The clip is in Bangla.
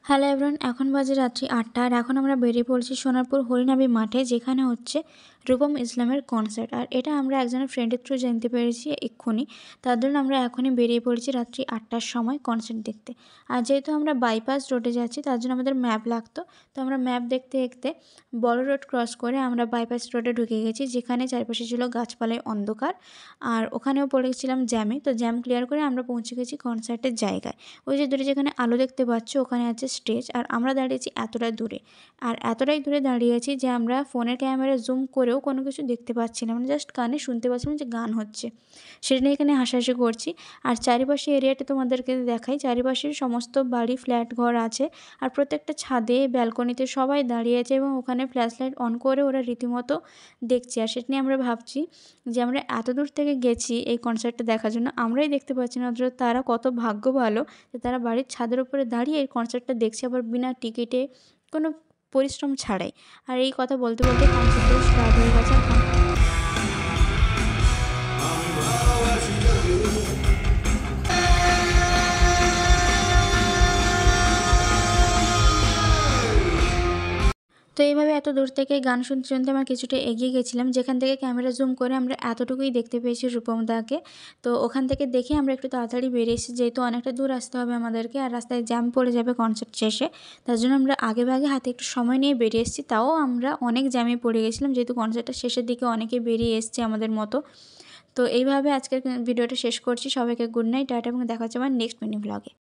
হ্যালো এভরিওয়ান, এখন বাজে রাত্রি ৮টা আর এখন আমরা বেরিয়ে পড়েছি সোনারপুর হরিনাবি মাঠে, যেখানে হচ্ছে রূপম ইসলামের কনসার্ট। আর এটা আমরা একজনের ফ্রেন্ডের থ্রু জানতে পেরেছি এক্ষুনি। তার জন্য আমরা এখনই বেরিয়ে পড়েছি রাত্রি ৮টার সময় কনসার্ট দেখতে। আর যেহেতু আমরা বাইপাস রোডে যাচ্ছি তার জন্য আমাদের ম্যাপ লাগতো। তো আমরা ম্যাপ দেখতে দেখতে বড় রোড ক্রস করে আমরা বাইপাস রোডে ঢুকে গেছি, যেখানে চারপাশে ছিল গাছপালায় অন্ধকার। আর ওখানেও পড়েছিলাম জ্যামে। তো জ্যাম ক্লিয়ার করে আমরা পৌঁছে গেছি কনসার্টের জায়গায়। ওই যে দূরে যেখানে আলো দেখতে পাচ্ছ ওখানে আছে স্টেজ, আর আমরা দাঁড়িয়েছি এতটা দূরে। আর এতটাই দূরে দাঁড়িয়েছি যে আমরা ফোনের ক্যামেরা জুম করেও কোনো কিছু দেখতে পাচ্ছি না, মানে জাস্ট কানে শুনতে পাচ্ছিলাম যে গান হচ্ছে। সেটা নিয়ে এখানে হাসাহাসি করছি। আর চারিপাশে এরিয়াটা তোমাদেরকে দেখাই। চারিপাশের সমস্ত বাড়ি, ফ্ল্যাট ঘর আছে। আর প্রত্যেকটা ছাদে, ব্যালকনিতে সবাই দাঁড়িয়ে আছে এবং ওখানে ফ্ল্যাশ লাইট অন করে ওরা রীতিমতো দেখছে। আর সেটা নিয়ে আমরা ভাবছি যে আমরা এত দূর থেকে গেছি এই কনসার্টটা দেখার জন্য, আমরাই দেখতে পাচ্ছি না, অথচ তারা কত ভাগ্য ভালো যে তারা বাড়ির ছাদের উপরে দাঁড়িয়ে এই কনসার্টটা দেখছে, আবার বিনা টিকিটে, কোনো পরিশ্রম ছাড়াই। আর এই কথা বলতে বলতে কনসার্টটা স্টার্ট হয়ে গেছে। তো এইভাবে এত দূর থেকে গান শুনতে শুনতে আমরা কিছুটা এগিয়ে গেছিলাম, যেখান থেকে ক্যামেরা জুম করে আমরা এতটুকুই দেখতে পেয়েছি রূপমদাকে। তো ওখান থেকে দেখে আমরা একটু তাড়াতাড়ি বেরিয়েছি, যেহেতু অনেকটা দূর আসতে হবে আমাদেরকে আর রাস্তায় জ্যাম পড়ে যাবে কনসার্ট শেষে। তার জন্য আমরা আগে হাতে একটু সময় নিয়ে বেরিয়ে এসেছি। তাও আমরা অনেক জ্যামে পড়ে গেছিলাম, যেহেতু কনসার্টটা শেষের দিকে অনেকে বেরিয়ে এসছে আমাদের মতো। তো এইভাবে আজকের ভিডিওটা শেষ করছি। সবাইকে গুড নাইট, টাটা, এবং দেখা হচ্ছে আমার নেক্সট মিনি ব্লগে।